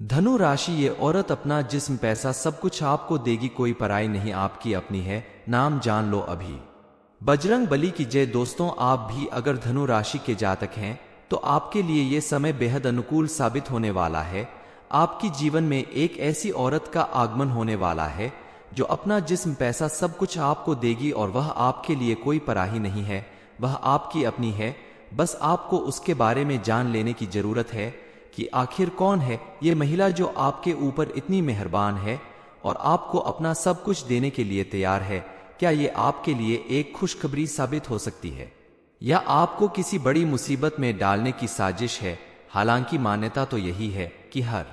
धनु राशि ये औरत अपना जिस्म पैसा सब कुछ आपको देगी, कोई पराई नहीं आपकी अपनी है, नाम जान लो अभी। बजरंग बली की जय। दोस्तों, आप भी अगर धनु राशि के जातक हैं तो आपके लिए ये समय बेहद अनुकूल साबित होने वाला है। आपकी जीवन में एक ऐसी औरत का आगमन होने वाला है जो अपना जिस्म पैसा सब कुछ आपको देगी और वह आपके लिए कोई पराही नहीं है, वह आपकी अपनी है। बस आपको उसके बारे में जान लेने की जरूरत है कि आखिर कौन है ये महिला जो आपके ऊपर इतनी मेहरबान है और आपको अपना सब कुछ देने के लिए तैयार है। क्या ये आपके लिए एक खुशखबरी साबित हो सकती है या आपको किसी बड़ी मुसीबत में डालने की साजिश है? हालांकि मान्यता तो यही है कि हर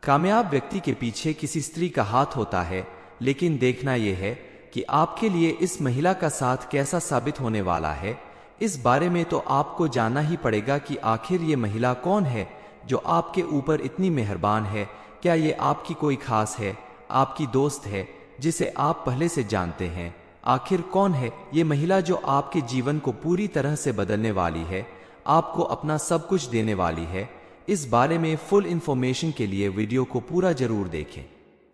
कामयाब व्यक्ति के पीछे किसी स्त्री का हाथ होता है, लेकिन देखना यह है कि आपके लिए इस महिला का साथ कैसा साबित होने वाला है। इस बारे में तो आपको जानना ही पड़ेगा कि आखिर ये महिला कौन है जो आपके ऊपर इतनी मेहरबान है। क्या ये आपकी कोई खास है, आपकी दोस्त है जिसे आप पहले से जानते हैं? आखिर कौन है ये महिला जो आपके जीवन को पूरी तरह से बदलने वाली है, आपको अपना सब कुछ देने वाली है? इस बारे में फुल इंफॉर्मेशन के लिए वीडियो को पूरा जरूर देखें।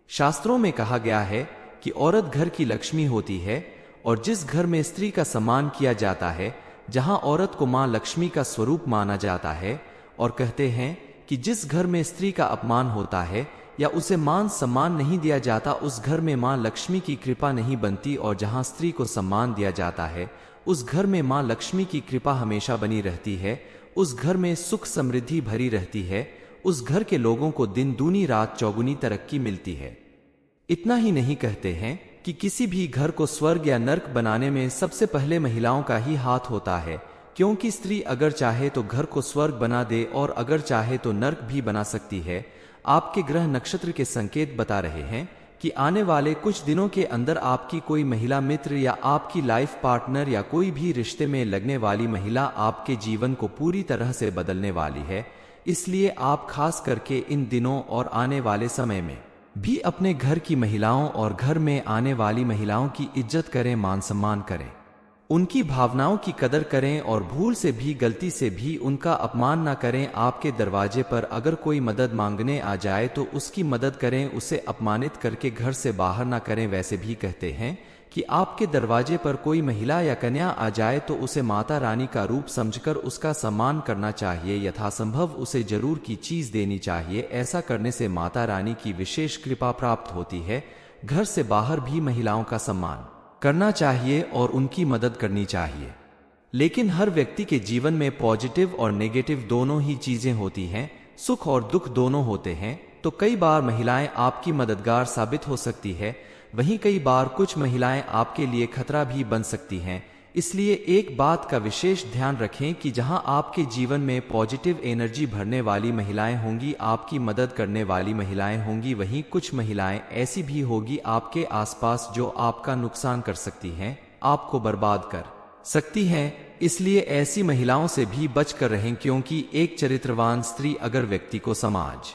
शास्त्रों में कहा गया है कि औरत घर की लक्ष्मी होती है और जिस घर में स्त्री का सम्मान किया जाता है, जहां औरत को मां लक्ष्मी का स्वरूप माना जाता है, और कहते हैं कि जिस घर में स्त्री का अपमान होता है या उसे मान सम्मान नहीं दिया जाता, उस घर में मां लक्ष्मी की कृपा नहीं बनती, और जहां स्त्री को सम्मान दिया जाता है उस घर में मां लक्ष्मी की कृपा हमेशा बनी रहती है। उस घर में सुख समृद्धि भरी रहती है। उस घर के लोगों को दिन दूनी रात चौगुनी तरक्की मिलती है। इतना ही नहीं, कहते हैं कि किसी भी घर को स्वर्ग या नर्क बनाने में सबसे पहले महिलाओं का ही हाथ होता है, क्योंकि स्त्री अगर चाहे तो घर को स्वर्ग बना दे और अगर चाहे तो नर्क भी बना सकती है। आपके ग्रह नक्षत्र के संकेत बता रहे हैं कि आने वाले कुछ दिनों के अंदर आपकी कोई महिला मित्र या आपकी लाइफ पार्टनर या कोई भी रिश्ते में लगने वाली महिला आपके जीवन को पूरी तरह से बदलने वाली है। इसलिए आप खास करके इन दिनों और आने वाले समय में भी अपने घर की महिलाओं और घर में आने वाली महिलाओं की इज्जत करें, मान सम्मान करें, उनकी भावनाओं की कदर करें और भूल से भी गलती से भी उनका अपमान न करें। आपके दरवाजे पर अगर कोई मदद मांगने आ जाए तो उसकी मदद करें, उसे अपमानित करके घर से बाहर ना करें। वैसे भी कहते हैं कि आपके दरवाजे पर कोई महिला या कन्या आ जाए तो उसे माता रानी का रूप समझकर उसका सम्मान करना चाहिए। यथासंभव उसे जरूर की चीज देनी चाहिए। ऐसा करने से माता रानी की विशेष कृपा प्राप्त होती है। घर से बाहर भी महिलाओं का सम्मान करना चाहिए और उनकी मदद करनी चाहिए। लेकिन हर व्यक्ति के जीवन में पॉजिटिव और नेगेटिव दोनों ही चीजें होती हैं, सुख और दुख दोनों होते हैं। तो कई बार महिलाएं आपकी मददगार साबित हो सकती है, वहीं कई बार कुछ महिलाएं आपके लिए खतरा भी बन सकती हैं। इसलिए एक बात का विशेष ध्यान रखें कि जहां आपके जीवन में पॉजिटिव एनर्जी भरने वाली महिलाएं होंगी, आपकी मदद करने वाली महिलाएं होंगी, वहीं कुछ महिलाएं ऐसी भी होगी आपके आसपास जो आपका नुकसान कर सकती हैं, आपको बर्बाद कर सकती हैं। इसलिए ऐसी महिलाओं से भी बचकर रहें, क्योंकि एक चरित्रवान स्त्री अगर व्यक्ति को समाज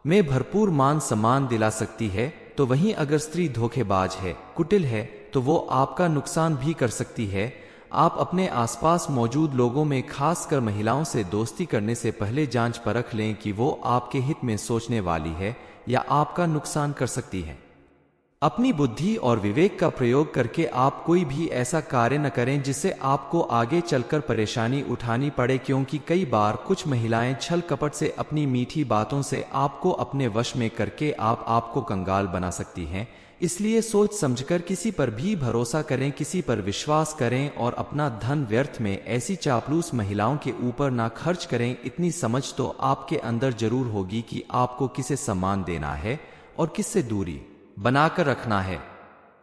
में भरपूर मान सम्मान दिला सकती है, तो वहीं अगर स्त्री धोखेबाज है, कुटिल है, तो वो आपका नुकसान भी कर सकती है। आप अपने आसपास मौजूद लोगों में खासकर महिलाओं से दोस्ती करने से पहले जांच परख लें कि वो आपके हित में सोचने वाली है या आपका नुकसान कर सकती है। अपनी बुद्धि और विवेक का प्रयोग करके आप कोई भी ऐसा कार्य न करें जिससे आपको आगे चलकर परेशानी उठानी पड़े, क्योंकि कई बार कुछ महिलाएं छल कपट से अपनी मीठी बातों से आपको अपने वश में करके आपको कंगाल बना सकती हैं। इसलिए सोच समझकर किसी पर भी भरोसा करें, किसी पर विश्वास करें और अपना धन व्यर्थ में ऐसी चापलूस महिलाओं के ऊपर ना खर्च करें। इतनी समझ तो आपके अंदर जरूर होगी कि आपको किसे सम्मान देना है और किससे दूरी बनाकर रखना है।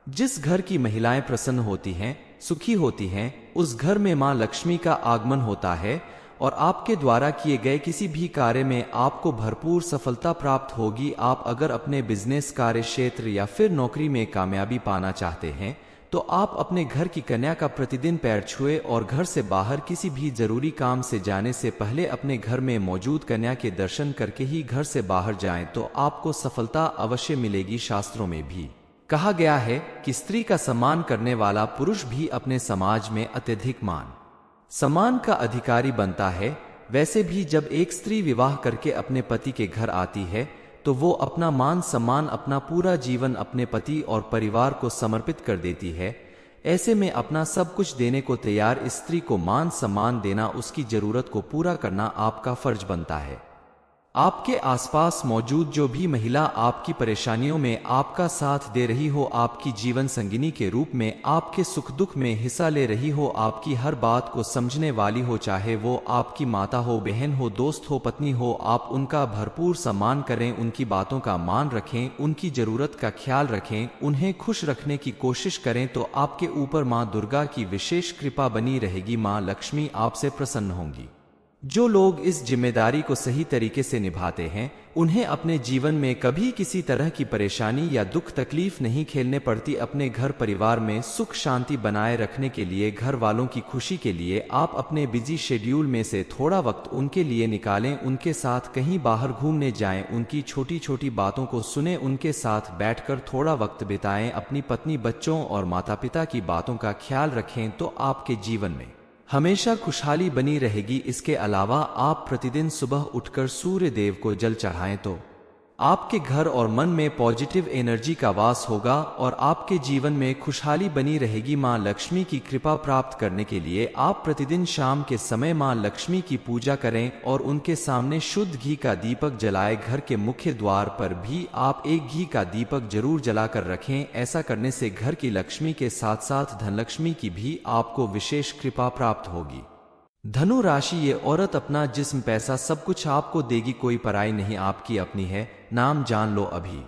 जिस घर की महिलाएं प्रसन्न होती हैं, सुखी होती हैं, उस घर में मां लक्ष्मी का आगमन होता है और आपके द्वारा किए गए किसी भी कार्य में आपको भरपूर सफलता प्राप्त होगी। आप अगर अपने बिजनेस, कार्य क्षेत्र या फिर नौकरी में कामयाबी पाना चाहते हैं तो आप अपने घर की कन्या का प्रतिदिन पैर छुए और घर से बाहर किसी भी जरूरी काम से जाने से पहले अपने घर में मौजूद कन्या के दर्शन करके ही घर से बाहर जाएं, तो आपको सफलता अवश्य मिलेगी। शास्त्रों में भी कहा गया है कि स्त्री का सम्मान करने वाला पुरुष भी अपने समाज में अत्यधिक मान सम्मान का अधिकारी बनता है। वैसे भी जब एक स्त्री विवाह करके अपने पति के घर आती है तो वो अपना मान सम्मान, अपना पूरा जीवन अपने पति और परिवार को समर्पित कर देती है। ऐसे में अपना सब कुछ देने को तैयार स्त्री को मान सम्मान देना, उसकी जरूरत को पूरा करना आपका फर्ज बनता है। आपके आसपास मौजूद जो भी महिला आपकी परेशानियों में आपका साथ दे रही हो, आपकी जीवन संगिनी के रूप में आपके सुख दुख में हिस्सा ले रही हो, आपकी हर बात को समझने वाली हो, चाहे वो आपकी माता हो, बहन हो, दोस्त हो, पत्नी हो, आप उनका भरपूर सम्मान करें, उनकी बातों का मान रखें, उनकी जरूरत का ख्याल रखें, उन्हें खुश रखने की कोशिश करें, तो आपके ऊपर माँ दुर्गा की विशेष कृपा बनी रहेगी। माँ लक्ष्मी आपसे प्रसन्न होंगी। जो लोग इस जिम्मेदारी को सही तरीके से निभाते हैं, उन्हें अपने जीवन में कभी किसी तरह की परेशानी या दुख तकलीफ नहीं झेलने पड़ती। अपने घर परिवार में सुख शांति बनाए रखने के लिए, घर वालों की खुशी के लिए आप अपने बिजी शेड्यूल में से थोड़ा वक्त उनके लिए निकालें, उनके साथ कहीं बाहर घूमने जाएं, उनकी छोटी छोटी बातों को सुने, उनके साथ बैठकर थोड़ा वक्त बिताएं, अपनी पत्नी, बच्चों और माता पिता की बातों का ख्याल रखें, तो आपके जीवन में हमेशा खुशहाली बनी रहेगी। इसके अलावा आप प्रतिदिन सुबह उठकर सूर्य देव को जल चढ़ाएं तो आपके घर और मन में पॉजिटिव एनर्जी का वास होगा और आपके जीवन में खुशहाली बनी रहेगी। मां लक्ष्मी की कृपा प्राप्त करने के लिए आप प्रतिदिन शाम के समय मां लक्ष्मी की पूजा करें और उनके सामने शुद्ध घी का दीपक जलाएं। घर के मुख्य द्वार पर भी आप एक घी का दीपक जरूर जलाकर रखें। ऐसा करने से घर की लक्ष्मी के साथ साथ धनलक्ष्मी की भी आपको विशेष कृपा प्राप्त होगी। धनु राशि, ये औरत अपना जिस्म पैसा सब कुछ आपको देगी, कोई पराई नहीं, आपकी अपनी है, नाम जान लो अभी।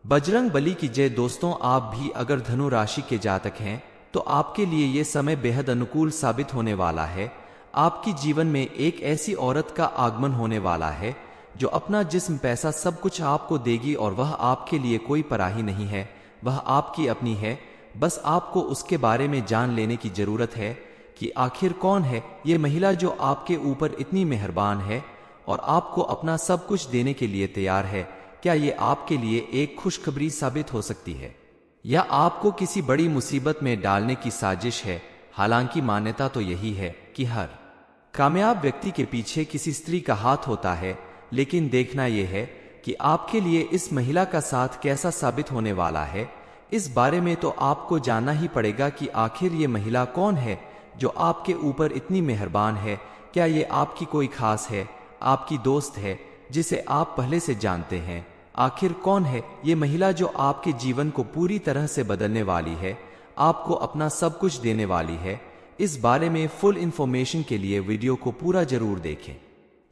बजरंग बली की जय। दोस्तों, आप भी अगर धनु राशि के जातक हैं तो आपके लिए ये समय बेहद अनुकूल साबित होने वाला है। आपकी जीवन में एक ऐसी औरत का आगमन होने वाला है जो अपना जिस्म पैसा सब कुछ आपको देगी और वह आपके लिए कोई पराही नहीं है, वह आपकी अपनी है। बस आपको उसके बारे में जान लेने की जरूरत है कि आखिर कौन है ये महिला जो आपके ऊपर इतनी मेहरबान है और आपको अपना सब कुछ देने के लिए तैयार है। क्या ये आपके लिए एक खुशखबरी साबित हो सकती है या आपको किसी बड़ी मुसीबत में डालने की साजिश है? हालांकि मान्यता तो यही है कि हर कामयाब व्यक्ति के पीछे किसी स्त्री का हाथ होता है, लेकिन देखना यह है कि आपके लिए इस महिला का साथ कैसा साबित होने वाला है। इस बारे में तो आपको जानना ही पड़ेगा कि आखिर ये महिला कौन है जो आपके ऊपर इतनी मेहरबान है। क्या ये आपकी कोई खास है, आपकी दोस्त है जिसे आप पहले से जानते हैं? आखिर कौन है ये महिला जो आपके जीवन को पूरी तरह से बदलने वाली है, आपको अपना सब कुछ देने वाली है? इस बारे में फुल इंफॉर्मेशन के लिए वीडियो को पूरा जरूर देखें।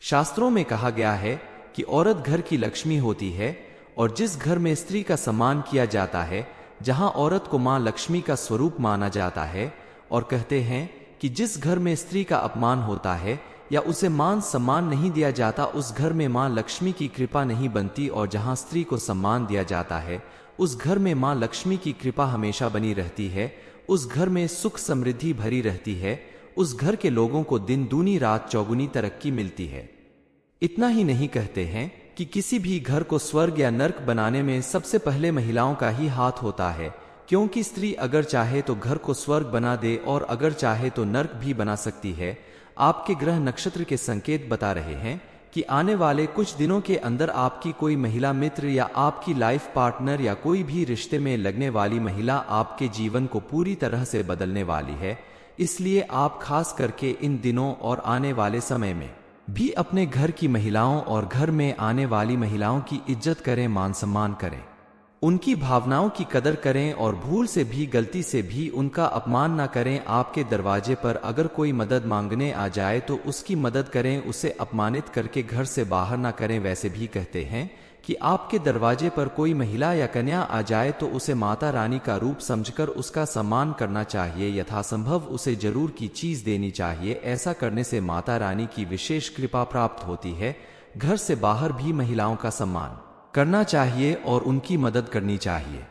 शास्त्रों में कहा गया है कि औरत घर की लक्ष्मी होती है और जिस घर में स्त्री का सम्मान किया जाता है, जहां औरत को मां लक्ष्मी का स्वरूप माना जाता है, और कहते हैं कि जिस घर में स्त्री का अपमान होता है या उसे मान सम्मान नहीं दिया जाता, उस घर में मां लक्ष्मी की कृपा नहीं बनती, और जहां स्त्री को सम्मान दिया जाता है उस घर में मां लक्ष्मी की कृपा हमेशा बनी रहती है। उस घर में सुख समृद्धि भरी रहती है। उस घर के लोगों को दिन दूनी रात चौगुनी तरक्की मिलती है। इतना ही नहीं, कहते हैं कि किसी भी घर को स्वर्ग या नर्क बनाने में सबसे पहले महिलाओं का ही हाथ होता है, क्योंकि स्त्री अगर चाहे तो घर को स्वर्ग बना दे और अगर चाहे तो नर्क भी बना सकती है। आपके ग्रह नक्षत्र के संकेत बता रहे हैं कि आने वाले कुछ दिनों के अंदर आपकी कोई महिला मित्र या आपकी लाइफ पार्टनर या कोई भी रिश्ते में लगने वाली महिला आपके जीवन को पूरी तरह से बदलने वाली है। इसलिए आप खास करके इन दिनों और आने वाले समय में भी अपने घर की महिलाओं और घर में आने वाली महिलाओं की इज्जत करें, मान सम्मान करें, उनकी भावनाओं की कदर करें और भूल से भी, गलती से भी उनका अपमान ना करें। आपके दरवाजे पर अगर कोई मदद मांगने आ जाए तो उसकी मदद करें, उसे अपमानित करके घर से बाहर ना करें। वैसे भी कहते हैं कि आपके दरवाजे पर कोई महिला या कन्या आ जाए तो उसे माता रानी का रूप समझकर उसका सम्मान करना चाहिए, यथासंभव उसे जरूर की चीज देनी चाहिए। ऐसा करने से माता रानी की विशेष कृपा प्राप्त होती है। घर से बाहर भी महिलाओं का सम्मान करना चाहिए और उनकी मदद करनी चाहिए।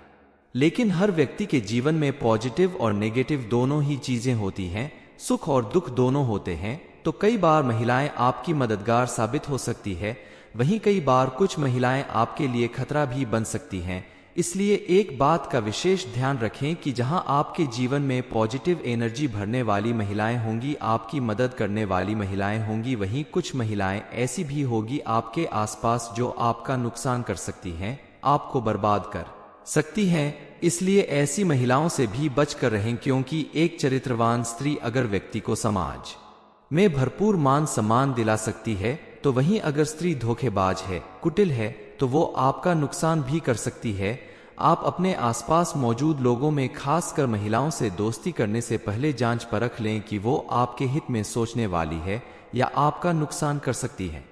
लेकिन हर व्यक्ति के जीवन में पॉजिटिव और नेगेटिव दोनों ही चीजें होती हैं, सुख और दुख दोनों होते हैं। तो कई बार महिलाएं आपकी मददगार साबित हो सकती है, वहीं कई बार कुछ महिलाएं आपके लिए खतरा भी बन सकती हैं। इसलिए एक बात का विशेष ध्यान रखें कि जहां आपके जीवन में पॉजिटिव एनर्जी भरने वाली महिलाएं होंगी, आपकी मदद करने वाली महिलाएं होंगी, वहीं कुछ महिलाएं ऐसी भी होगी आपके आसपास जो आपका नुकसान कर सकती हैं, आपको बर्बाद कर सकती हैं। इसलिए ऐसी महिलाओं से भी बचकर रहें, क्योंकि एक चरित्रवान स्त्री अगर व्यक्ति को समाज में भरपूर मान सम्मान दिला सकती है, तो वहीं अगर स्त्री धोखेबाज है, कुटिल है, तो वो आपका नुकसान भी कर सकती है। आप अपने आसपास मौजूद लोगों में खासकर महिलाओं से दोस्ती करने से पहले जांच परख लें कि वो आपके हित में सोचने वाली है या आपका नुकसान कर सकती है।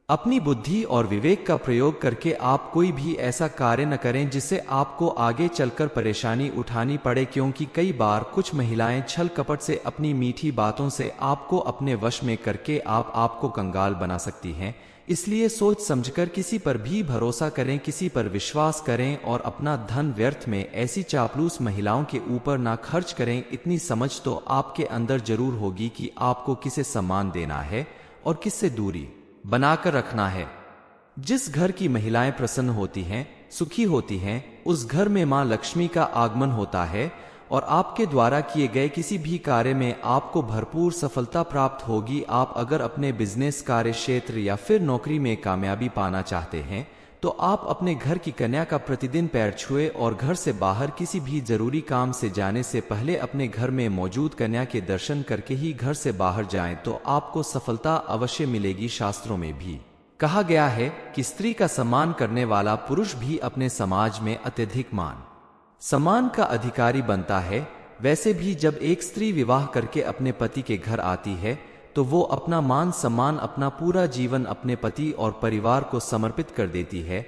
अपनी बुद्धि और विवेक का प्रयोग करके आप कोई भी ऐसा कार्य न करें जिससे आपको आगे चलकर परेशानी उठानी पड़े, क्योंकि कई बार कुछ महिलाएं छल कपट से अपनी मीठी बातों से आपको अपने वश में करके आपको कंगाल बना सकती हैं। इसलिए सोच समझकर किसी पर भी भरोसा करें, किसी पर विश्वास करें और अपना धन व्यर्थ में ऐसी चापलूस महिलाओं के ऊपर ना खर्च करें। इतनी समझ तो आपके अंदर जरूर होगी कि आपको किसे सम्मान देना है और किससे दूरी बनाकर रखना है। जिस घर की महिलाएं प्रसन्न होती हैं, सुखी होती हैं, उस घर में मां लक्ष्मी का आगमन होता है और आपके द्वारा किए गए किसी भी कार्य में आपको भरपूर सफलता प्राप्त होगी। आप अगर अपने बिजनेस, कार्य क्षेत्र या फिर नौकरी में कामयाबी पाना चाहते हैं, तो आप अपने घर की कन्या का प्रतिदिन पैर छुए और घर से बाहर किसी भी जरूरी काम से जाने से पहले अपने घर में मौजूद कन्या के दर्शन करके ही घर से बाहर जाएं, तो आपको सफलता अवश्य मिलेगी। शास्त्रों में भी कहा गया है कि स्त्री का सम्मान करने वाला पुरुष भी अपने समाज में अत्यधिक मान सम्मान का अधिकारी बनता है। वैसे भी जब एक स्त्री विवाह करके अपने पति के घर आती है, तो वो अपना मान सम्मान, अपना पूरा जीवन अपने पति और परिवार को समर्पित कर देती है।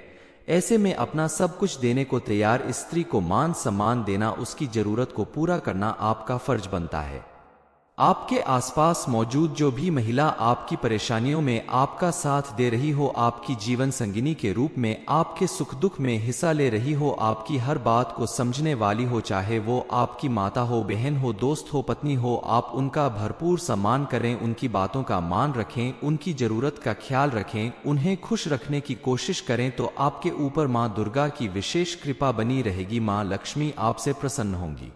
ऐसे में अपना सब कुछ देने को तैयार स्त्री को मान सम्मान देना, उसकी जरूरत को पूरा करना आपका फर्ज बनता है। आपके आसपास मौजूद जो भी महिला आपकी परेशानियों में आपका साथ दे रही हो, आपकी जीवन संगिनी के रूप में आपके सुख दुख में हिस्सा ले रही हो, आपकी हर बात को समझने वाली हो, चाहे वो आपकी माता हो, बहन हो, दोस्त हो, पत्नी हो, आप उनका भरपूर सम्मान करें, उनकी बातों का मान रखें, उनकी जरूरत का ख्याल रखें, उन्हें खुश रखने की कोशिश करें, तो आपके ऊपर मां दुर्गा की विशेष कृपा बनी रहेगी। मां लक्ष्मी आपसे प्रसन्न होंगी।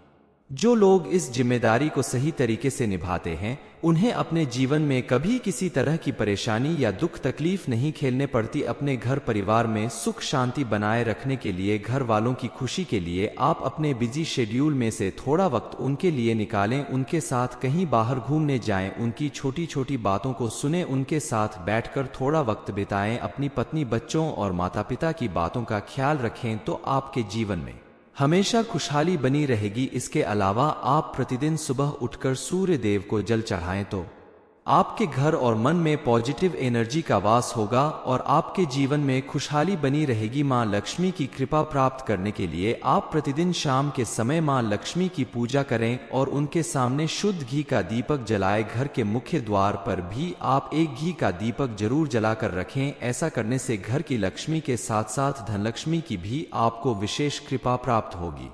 जो लोग इस जिम्मेदारी को सही तरीके से निभाते हैं, उन्हें अपने जीवन में कभी किसी तरह की परेशानी या दुख तकलीफ नहीं झेलने पड़ती। अपने घर परिवार में सुख शांति बनाए रखने के लिए, घर वालों की खुशी के लिए आप अपने बिजी शेड्यूल में से थोड़ा वक्त उनके लिए निकालें, उनके साथ कहीं बाहर घूमने जाएं, उनकी छोटी छोटी बातों को सुने, उनके साथ बैठकर थोड़ा वक्त बिताएं, अपनी पत्नी, बच्चों और माता पिता की बातों का ख्याल रखें, तो आपके जीवन में हमेशा खुशहाली बनी रहेगी। इसके अलावा आप प्रतिदिन सुबह उठकर सूर्य देव को जल चढ़ाएं, तो आपके घर और मन में पॉजिटिव एनर्जी का वास होगा और आपके जीवन में खुशहाली बनी रहेगी। मां लक्ष्मी की कृपा प्राप्त करने के लिए आप प्रतिदिन शाम के समय मां लक्ष्मी की पूजा करें और उनके सामने शुद्ध घी का दीपक जलाएं। घर के मुख्य द्वार पर भी आप एक घी का दीपक जरूर जलाकर रखें। ऐसा करने से घर की लक्ष्मी के साथ साथ धनलक्ष्मी की भी आपको विशेष कृपा प्राप्त होगी।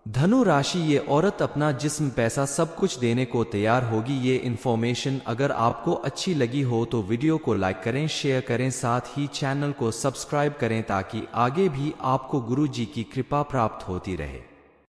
धनु राशि, ये औरत अपना जिस्म, पैसा सब कुछ देने को तैयार होगी। ये इन्फॉर्मेशन अगर आपको अच्छी लगी हो तो वीडियो को लाइक करें, शेयर करें, साथ ही चैनल को सब्सक्राइब करें ताकि आगे भी आपको गुरु जी की कृपा प्राप्त होती रहे।